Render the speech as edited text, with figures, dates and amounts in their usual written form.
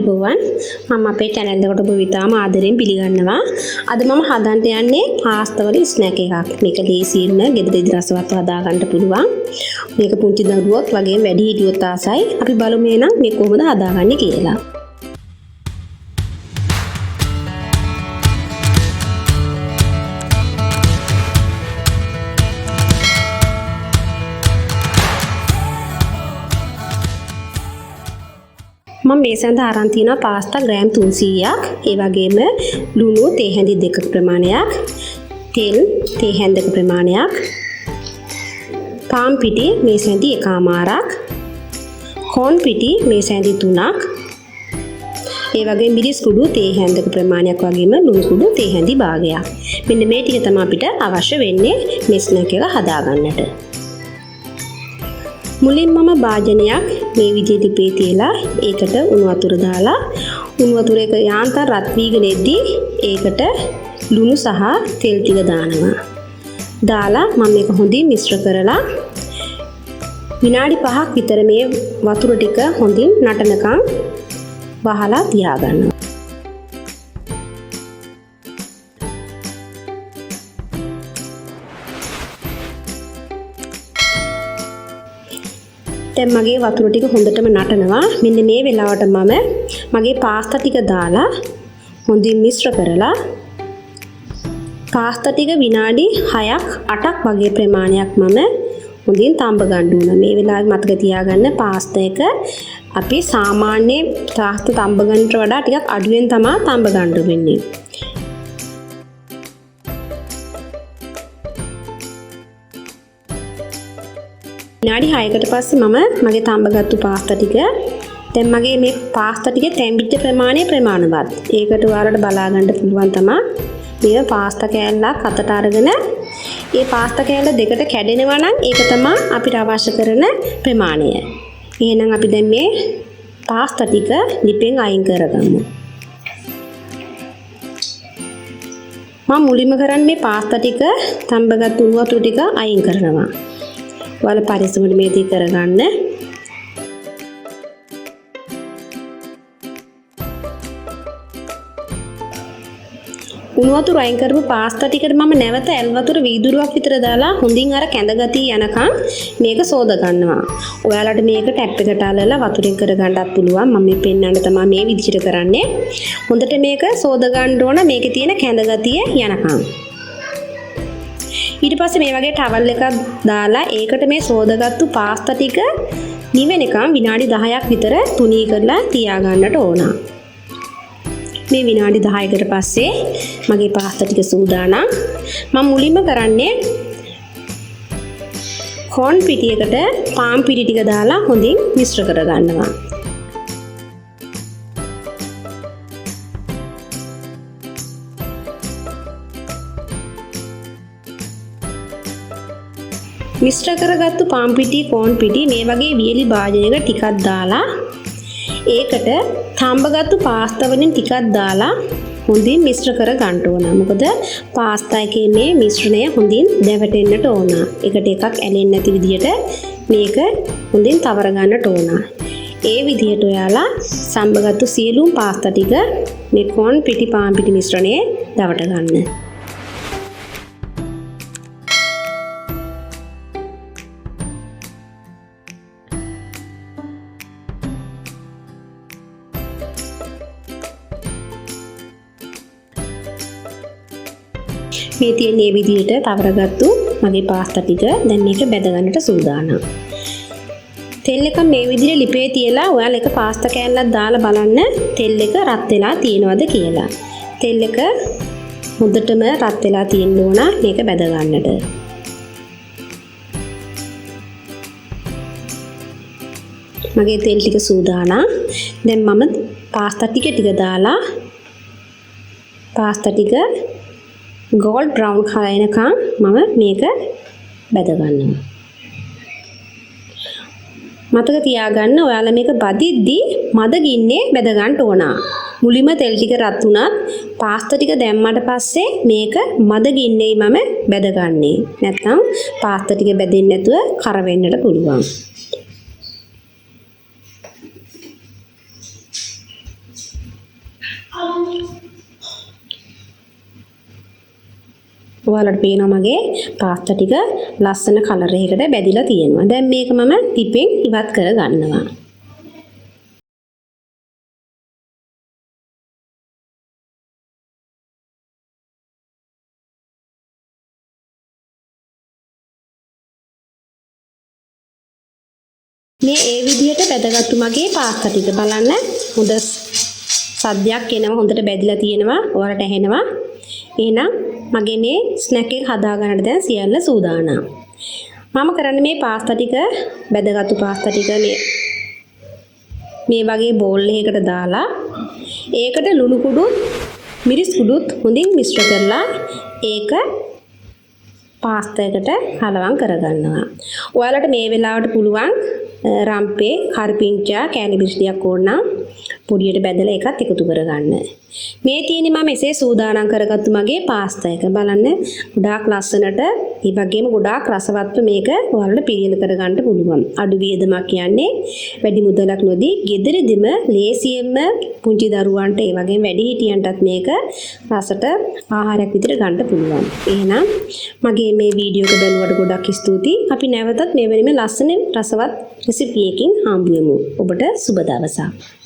අයිබෝවන් මම අපේ channel එකට ඔබ විතාම ආදරෙන් පිළිගන්නවා. අද මම හදන්න යන්නේ පාස්තා වල ස්නැක් එකක්. මේක ලේසියෙන්ම ගෙදරදී රසවත් හදා ගන්න පුළුවන්. මේක පුංචි දරුවොත් වගේම වැඩි හිටියොත් ආසයි. අපි බලමු එහෙනම් මේක කොහොමද හදාගන්නේ කියලා. මම මේ සඳහා අරන් තියෙනවා පාස්තා ග්‍රෑම් 300ක්, ඒ වගේම ලුණු තේ හැඳි 2ක ප්‍රමාණයක්, තෙල් තේ හැඳි 2ක ප්‍රමාණයක්, පාන් පිටි මේස හැඳි 1මාරක්, කොන් පිටි මේස හැඳි 3ක්, ඒ වගේම මිරිස් කුඩු තේ හැඳි 2ක ප්‍රමාණයක් වගේම ලුණු කුඩු තේ හැඳි භාගයක්. මෙන්න මේ ටික තමයි අපිට අවශ්‍ය වෙන්නේ මේ ස්නැක් එක හදාගන්නට. මුලින් මම භාජනයක් මේ විදිහට ලිපේ තියලා ඒකට උණු වතුර දාලා උණු වතුර එක යාන්තම් රත් වීගෙන එද්දී ඒකට ලුණු සහ තෙල් ටික දානවා. දාලා මම මේක හොඳින් මිශ්‍ර කරලා විනාඩි 5ක් විතර මේ වතුර ටික හොඳින් නටනකම් වහලා තියාගන්නවා. දැන් මගේ වතුර ටික හොඳටම නටනවා. මෙන්න මේ වෙලාවට මම මගේ පාස්තා ටික දාලා හොඳින් මිශ්‍ර කරලා පාස්තා ටික විනාඩි 6ක් 8ක් වගේ ප්‍රමාණයක් මම හොඳින් තඹ ගන්න ඕන. මේ වෙලාවේ මතක තියාගන්න පාස්තා එක අපි සාමාන්‍ය පාස්තා තඹ ගන්නට වඩා ටිකක් අඩුවෙන් තමයි තඹ ගන්න වෙන්නේ. විනාඩි 6කට පස්සේ මම මගේ තඹගත්තු පාස්තා ටික දැන් මගේ මේ පාස්තා ටික තැම්බිච්ච ප්‍රමාණය ප්‍රමාණවත්. ඒකට ඔයාලට බලා ගන්න පුළුවන් තමයි මේ පාස්තා කෑල්ලක් අතට අරගෙන ඒ පාස්තා කෑල්ල දෙකට කැඩෙනවා නම් ඒක තමයි අපිට අවශ්‍ය කරන ප්‍රමාණය. එහෙනම් අපි දැන් මේ පාස්තා ටික ලිපෙන් අයින් කරගමු. මම මුලින්ම කරන්නේ මේ පාස්තා ටික තඹගත්තු උණු වතුර ටික අයින් කරනවා. වල පරිස්සමට මේ දේ කරගන්න. උණු වතුර අයින් කරපු පාස්තා ටිකට මම නැවත ඇල් වතුර වීදුරුවක් විතර දාලා හොඳින් අර කැඳ ගතිය යනකම් මේක සෝද ගන්නවා. ඔයාලට මේක ටැප් එකට අල්ලලා වතුරෙන් කරගන්නත් පුළුවන්. මම මේ පෙන්නන්න තමයි මේ විදිහට කරන්නේ. හොඳට මේක සෝද ගන්න ඕන මේකේ තියෙන කැඳ ගතිය යනකම්. ඊට පස්සේ මේ වගේ ටවල් එකක් දාලා ඒකට මේ සෝදාගත්තු පාස්තා ටික නිවෙනකම් විනාඩි 10ක් විතර තුනී කරලා තියාගන්නට ඕන. මේ විනාඩි 10කට පස්සේ මගේ පාස්තා ටික සූදානම්. මම මුලින්ම කරන්නේ කොන් පිටියකට පාන් පිටි ටික දාලා හොඳින් මිශ්‍ර කරගන්නවා. මිශ්‍ර කරගත්තු පාන් පිටි කොන් පිටි මේ වගේ වියලි භාජනයක ටිකක් දාලා ඒකට තඹගත්තු පාස්තා වලින් ටිකක් දාලා හොඳින් මිශ්‍ර කර ගන්න ඕන. මොකද පාස්තා එකේ මේ මිශ්‍රණය හොඳින් දැවටෙන්නට ඕන. එකට එකක් ඇලෙන්නේ නැති විදිහට මේක හොඳින් තවර ගන්නට ඕන. ඒ විදිහට ඔයාලා සම්බගත්තු සියලුම පාස්තා ටික මේ කොන් පිටි පාන් පිටි මිශ්‍රණයේ දවට ගන්න. මේ තියෙන මේ විදිහට තවරගත්තු මගේ පාස්තා ටික දැන් මේක බෙද ගන්නට සූදානම්. තෙල් එක මේ විදිහට ලිපේ තියලා ඔයාලා එක පාස්තා කෑල්ලක් දාලා බලන්න තෙල් එක රත් වෙලා තියෙනවද කියලා. තෙල් එක හොඳටම රත් වෙලා තියෙන්න ඕන මේක බෙද ගන්නට. මගේ තෙල් ටික සූදානම්. දැන් මම පාස්තා ටික දාලා පාස්තා ටික gold brown color එනකම් මම මේක බෙද ගන්නවා. මතක තියාගන්න ඔයාලා මේක බදිද්දි මද ගින්නේ බෙද ගන්න ඕන. මුලින්ම තෙල් ටික රත් වුණත් පාස්තා ටික දැම්මට පස්සේ මේක මද ගින්නේයි මම බෙද ගන්නේ. නැත්නම් පාස්තා ටික බෙදෙන්නේ නැතුව කර වෙන්නට පුළුවන්. ඔයාලට පේනවා මගේ පාස්තා ටික ලස්සන කලර් එකකට බැදිලා තියෙනවා. දැන් මේක මම ටිපෙන් ඉවත් කර ගන්නවා. මේ ඒ විදිහට බැදගත්තු මගේ පාස්තා ටික බලන්න හොඳ සද්දයක් එනවා, හොඳට බැදිලා තියෙනවා, ඔයාලට ඇහෙනවා. එහෙනම් මගේ මේ ස්නැක් එක හදා ගන්නට දැන් සියල්ල සූදානම්. මම කරන්නේ මේ පාස්තා ටික බැදගත්තු පාස්තා ටික මේ වගේ බෝල් එකකට දාලා ඒකට ලුණු කුඩු මිරිස් කුඩුත් හොඳින් මිශ්‍ර කරලා ඒක පාස්තා එකට කලවම් කරගන්නවා. ඔයාලට මේ වෙලාවට පුළුවන් රම්පේ කරපිංචා කෑලි බිස්ටියක් ඕන නම් පොඩියට බැදලා එකත් එකතු කරගන්න. මේ තියෙන්නේ මම එසේ සූදානම් කරගත්තු මගේ පාස්තා එක. බලන්න ගොඩාක් ලස්සනට ඒ වගේම ගොඩාක් රසවත්ව මේක ඔයාලට පිළියෙල කරගන්න පුළුවන්. අඩු වියදමක් කියන්නේ වැඩි මුදලක් නොදී ගෙදරදිම ලේසියෙන්ම පුංචි දරුවන්ට ඒ වගේම වැඩිහිටියන්ටත් මේක රසට ආහාරයක් විදිහට ගන්න පුළුවන්. එහෙනම් මගේ මේ වීඩියෝ එක බලුවට ගොඩක් ස්තුතියි. අපි නැවතත් මෙවැනිම ලස්සන රසවත් රෙසිපි එකකින් හම්බ වෙමු. ඔබට සුබ දවසක්.